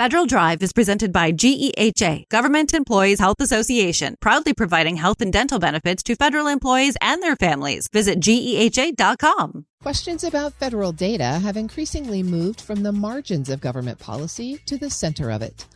Federal Drive is presented by GEHA, Government Employees Health Association, proudly providing health and dental benefits to federal employees and their families. Visit GEHA.com. Questions about federal data have increasingly moved from the margins of government policy to the center of it.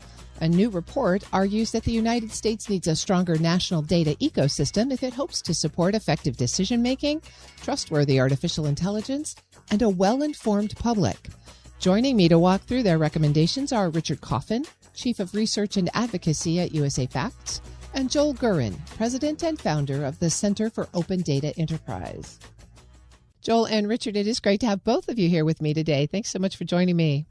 A new report argues that the United States needs a stronger national data ecosystem if it hopes to support effective decision-making, trustworthy artificial intelligence, and a well-informed public. Joining me to walk through their recommendations are Richard Coffin, Chief of Research and Advocacy at USAFacts, and Joel Gurin, President and founder of the Center for Open Data Enterprise. Joel and Richard, it is great to have both of you here with me today. Thanks so much for joining me.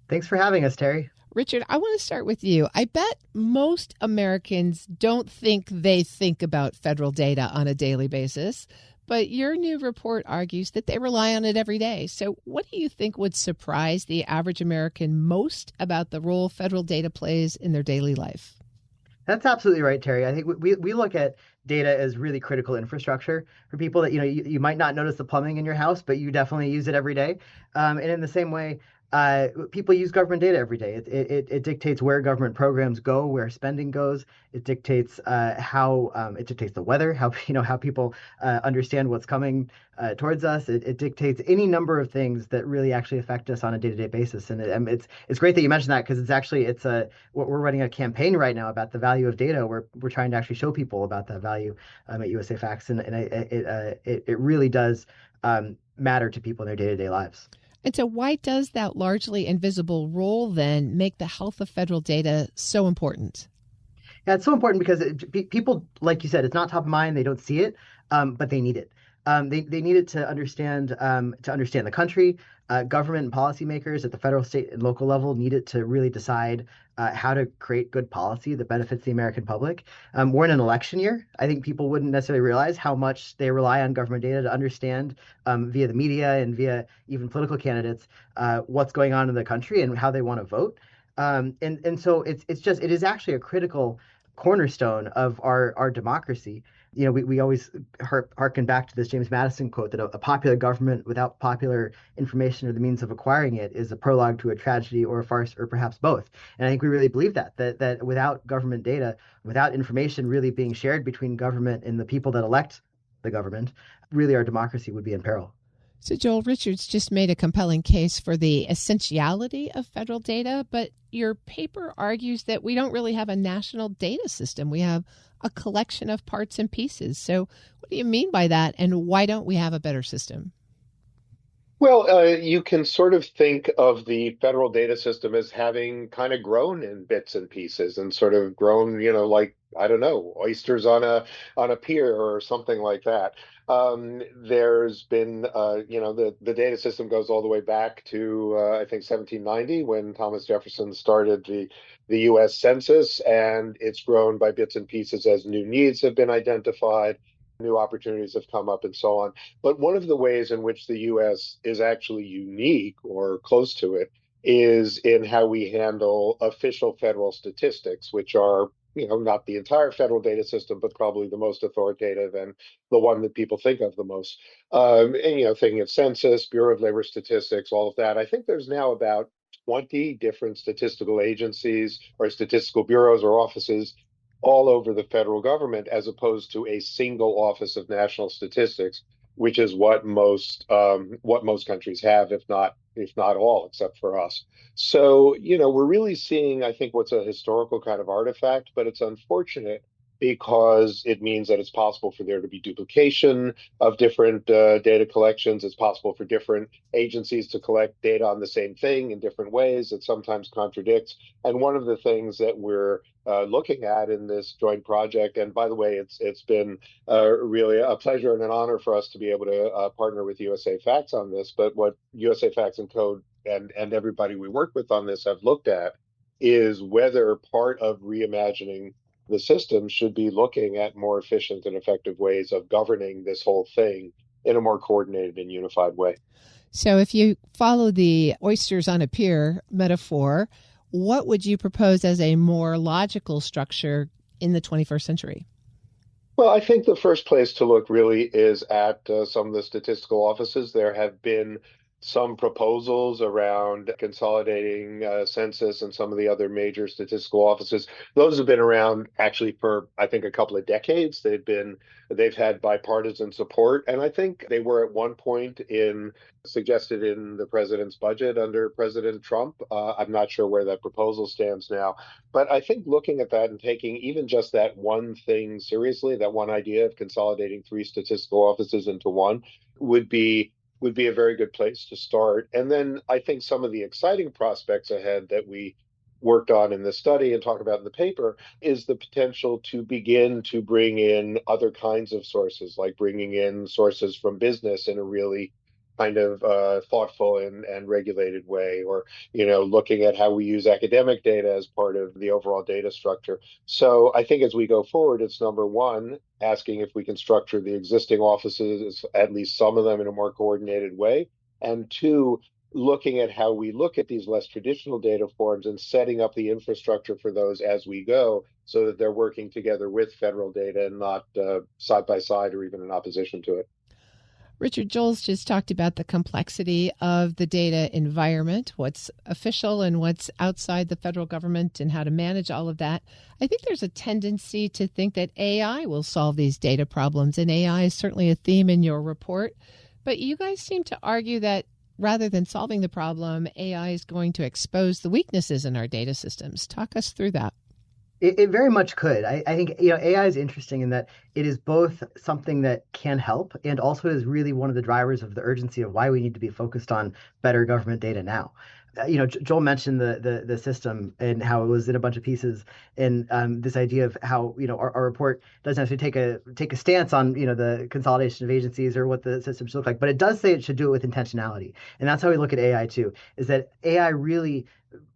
Thanks for having us, Terry. Richard, I want to start with you. I bet most Americans don't think they think about federal data on a daily basis, but your new report argues that they rely on it every day. So what do you think would surprise the average American most about the role federal data plays in their daily life? That's absolutely right, Terry. I think we look at data as really critical infrastructure for people that, you might not notice the plumbing in your house, but you definitely use it every day. And in the same way, people use government data every day. It dictates where government programs go, where spending goes. It dictates it dictates the weather, how people understand what's coming towards us. It dictates any number of things that really actually affect us on a day-to-day basis. And it's great that you mentioned that, because we're running a campaign right now about the value of data. We're trying to actually show people about that value at USAFacts, and it really does matter to people in their day-to-day lives. And so why does that largely invisible role then make the health of federal data so important? Yeah, it's so important because people, like you said, it's not top of mind. They don't see it, but they need it. They need it to understand the country. Government and policymakers at the federal, state, and local level need it to really decide how to create good policy that benefits the American public. We're in an election year. I think people wouldn't necessarily realize how much they rely on government data to understand via the media and via even political candidates what's going on in the country and how they want to vote. And so it is actually a critical cornerstone of our democracy. We always harken back to this James Madison quote that a popular government without popular information or the means of acquiring it is a prologue to a tragedy or a farce, or perhaps both. And I think we really believe that without government data, without information really being shared between government and the people that elect the government, really our democracy would be in peril. So Joel, Richards just made a compelling case for the essentiality of federal data, but your paper argues that we don't really have a national data system. We have a collection of parts and pieces. So what do you mean by that, and why don't we have a better system? Well, you can sort of think of the federal data system as having kind of grown in bits and pieces and sort of grown, like, I don't know, oysters on a pier or something like that. There's been, the data system goes all the way back to, I think, 1790, when Thomas Jefferson started the U.S. Census, and it's grown by bits and pieces as new needs have been identified, new opportunities have come up, and so on. But one of the ways in which the U.S. is actually unique or close to it is in how we handle official federal statistics, which are not the entire federal data system, but probably the most authoritative and the one that people think of the most. Thinking of Census, Bureau of Labor Statistics, all of that. I think there's now about 20 different statistical agencies or statistical bureaus or offices all over the federal government, as opposed to a single office of national statistics, which is what most countries have, if not all, except for us. So, we're really seeing, I think, what's a historical kind of artifact, but it's unfortunate because it means that it's possible for there to be duplication of different data collections. It's possible for different agencies to collect data on the same thing in different ways. It sometimes contradicts. And one of the things that we're looking at in this joint project, and by the way, it's been really a pleasure and an honor for us to be able to partner with USAFacts on this. But what USAFacts and Code and everybody we work with on this have looked at is whether part of reimagining the system should be looking at more efficient and effective ways of governing this whole thing in a more coordinated and unified way. So if you follow the oysters on a pier metaphor, what would you propose as a more logical structure in the 21st century? Well, I think the first place to look really is at some of the statistical offices. There have been some proposals around consolidating census and some of the other major statistical offices. Those have been around actually for, I think, a couple of decades. They've had bipartisan support, and I think they were at one point suggested in the president's budget under President Trump. I'm not sure where that proposal stands now, but I think looking at that and taking even just that one thing seriously, that one idea of consolidating three statistical offices into one, would be a very good place to start. And then I think some of the exciting prospects ahead that we worked on in the study and talk about in the paper is the potential to begin to bring in other kinds of sources, like bringing in sources from business in a really kind of thoughtful and regulated way, or looking at how we use academic data as part of the overall data structure. So I think as we go forward, it's number one, asking if we can structure the existing offices, at least some of them, in a more coordinated way, and two, looking at how we look at these less traditional data forms and setting up the infrastructure for those as we go, so that they're working together with federal data and not side by side or even in opposition to it. Richard, Joel's just talked about the complexity of the data environment, what's official and what's outside the federal government, and how to manage all of that. I think there's a tendency to think that AI will solve these data problems, and AI is certainly a theme in your report. But you guys seem to argue that rather than solving the problem, AI is going to expose the weaknesses in our data systems. Talk us through that. It very much could. I think AI is interesting in that it is both something that can help and also is really one of the drivers of the urgency of why we need to be focused on better government data now. Joel mentioned the system and how it was in a bunch of pieces, and this idea of how our report doesn't necessarily take a stance on the consolidation of agencies or what the system should look like, but it does say it should do it with intentionality, and that's how we look at AI too. Is that AI really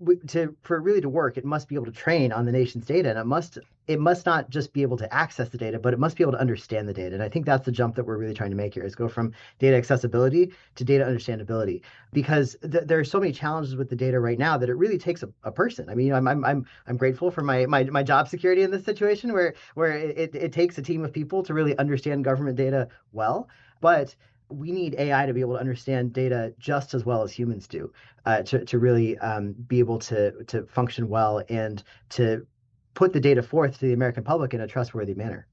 for it really to work, it must be able to train on the nation's data, and it must not just be able to access the data, but it must be able to understand the data. And I think that's the jump that we're really trying to make here, is go from data accessibility to data understandability, because there are so many challenges with the data right now that it really takes a person. I mean, I'm grateful for my job security in this situation where it takes a team of people to really understand government data well, but we need AI to be able to understand data just as well as humans do, to really be able to function well and to put the data forth to the American public in a trustworthy manner.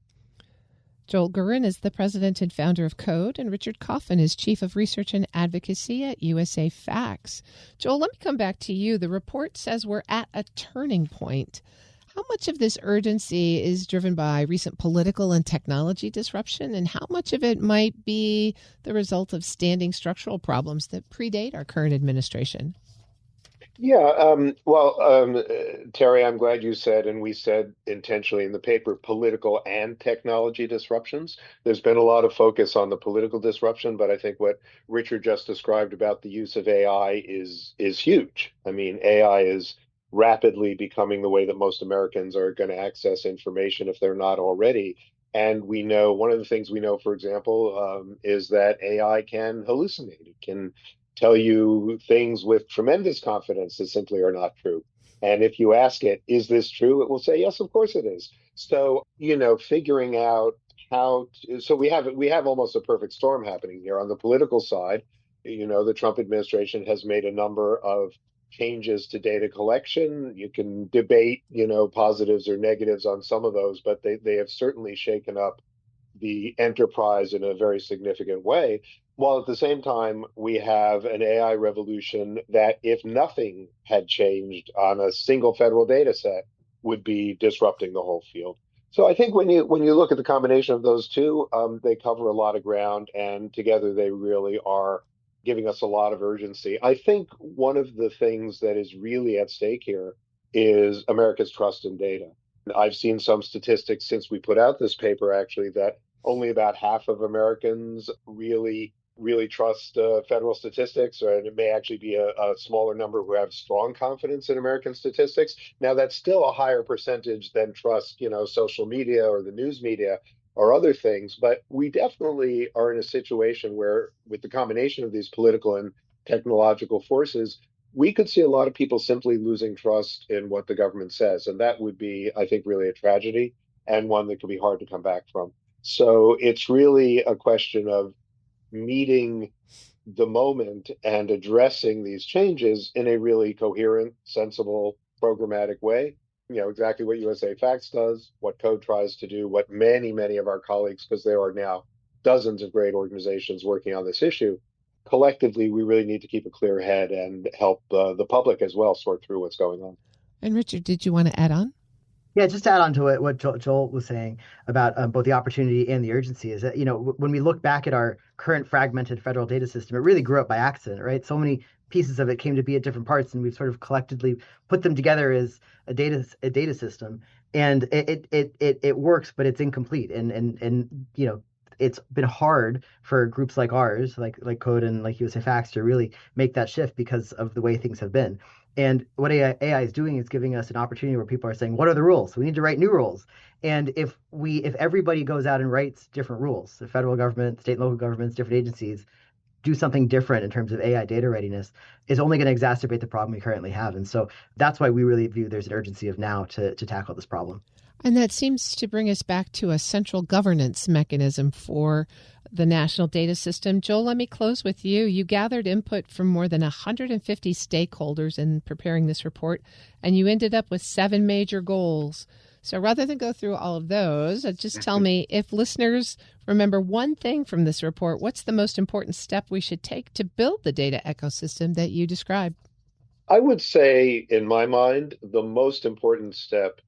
Joel Gurin is the president and founder of Code, and Richard Coffin is chief of research and advocacy at USAFacts. Joel, let me come back to you. The report says we're at a turning point. How much of this urgency is driven by recent political and technology disruption, and how much of it might be the result of standing structural problems that predate our current administration? Yeah, Terry, I'm glad you said, and we said intentionally in the paper, political and technology disruptions. There's been a lot of focus on the political disruption, but I think what Richard just described about the use of AI is huge. I mean, AI is rapidly becoming the way that most Americans are going to access information if they're not already. And we know one of the things we know, for example, is that AI can hallucinate. It can tell you things with tremendous confidence that simply are not true. And if you ask it, is this true? It will say, yes, of course it is. So, figuring out so we have almost a perfect storm happening here. On the political side, the Trump administration has made a number of changes to data collection. You can debate, positives or negatives on some of those, but they have certainly shaken up the enterprise in a very significant way. While at the same time, we have an AI revolution that, if nothing had changed on a single federal data set, would be disrupting the whole field. So I think when you look at the combination of those two, they cover a lot of ground, and together they really are giving us a lot of urgency. I think one of the things that is really at stake here is America's trust in data. I've seen some statistics since we put out this paper, actually, that only about half of Americans really trust federal statistics, and it may actually be a smaller number who have strong confidence in American statistics. Now, that's still a higher percentage than trust, social media or the news media or other things. But we definitely are in a situation where, with the combination of these political and technological forces, we could see a lot of people simply losing trust in what the government says. And that would be, I think, really a tragedy, and one that could be hard to come back from. So it's really a question of meeting the moment and addressing these changes in a really coherent, sensible, programmatic way. Exactly what USAFacts does, what Code tries to do, what many, many of our colleagues, because there are now dozens of great organizations working on this issue. Collectively, we really need to keep a clear head and help the public as well sort through what's going on. And Richard, did you want to add on? Yeah, just to add on to what Joel was saying about both the opportunity and the urgency is that, when we look back at our current fragmented federal data system, it really grew up by accident, right? So many pieces of it came to be at different parts, and we've sort of collectively put them together as a data system. And it works, but it's incomplete. And it's been hard for groups like ours, like Code and like USAFacts, to really make that shift because of the way things have been. And what AI is doing is giving us an opportunity where people are saying, what are the rules? We need to write new rules. And if everybody goes out and writes different rules, the federal government, state and local governments, different agencies do something different in terms of AI data readiness, is only going to exacerbate the problem we currently have. And so that's why we really view there's an urgency of now to tackle this problem. And that seems to bring us back to a central governance mechanism for the national data system. Joel, let me close with you. You gathered input from more than 150 stakeholders in preparing this report, and you ended up with 7 major goals. So rather than go through all of those, just tell me, if listeners remember one thing from this report, what's the most important step we should take to build the data ecosystem that you described? I would say, in my mind, the most important step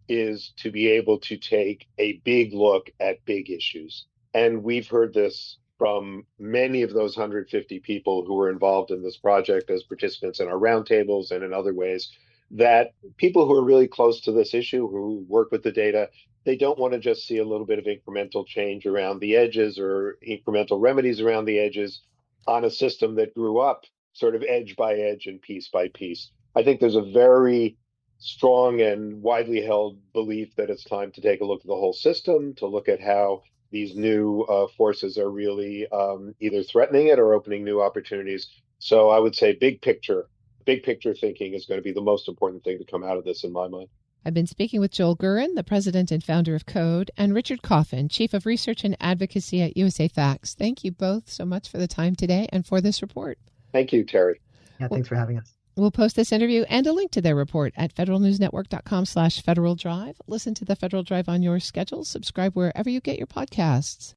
is to be able to take a big look at big issues. And we've heard this from many of those 150 people who were involved in this project as participants in our roundtables and in other ways, that people who are really close to this issue, who work with the data, they don't want to just see a little bit of incremental change around the edges or incremental remedies around the edges on a system that grew up sort of edge by edge and piece by piece. I think there's a very strong and widely held belief that it's time to take a look at the whole system, to look at how these new forces are really either threatening it or opening new opportunities. So I would say big picture thinking is going to be the most important thing to come out of this in my mind. I've been speaking with Joel Gurin, the president and founder of Code, and Richard Coffin, chief of research and advocacy at USAFacts. Thank you both so much for the time today and for this report. Thank you, Terry. Yeah, thanks for having us. We'll post this interview and a link to their report at federalnewsnetwork.com/Federal Drive. Listen to the Federal Drive on your schedule. Subscribe wherever you get your podcasts.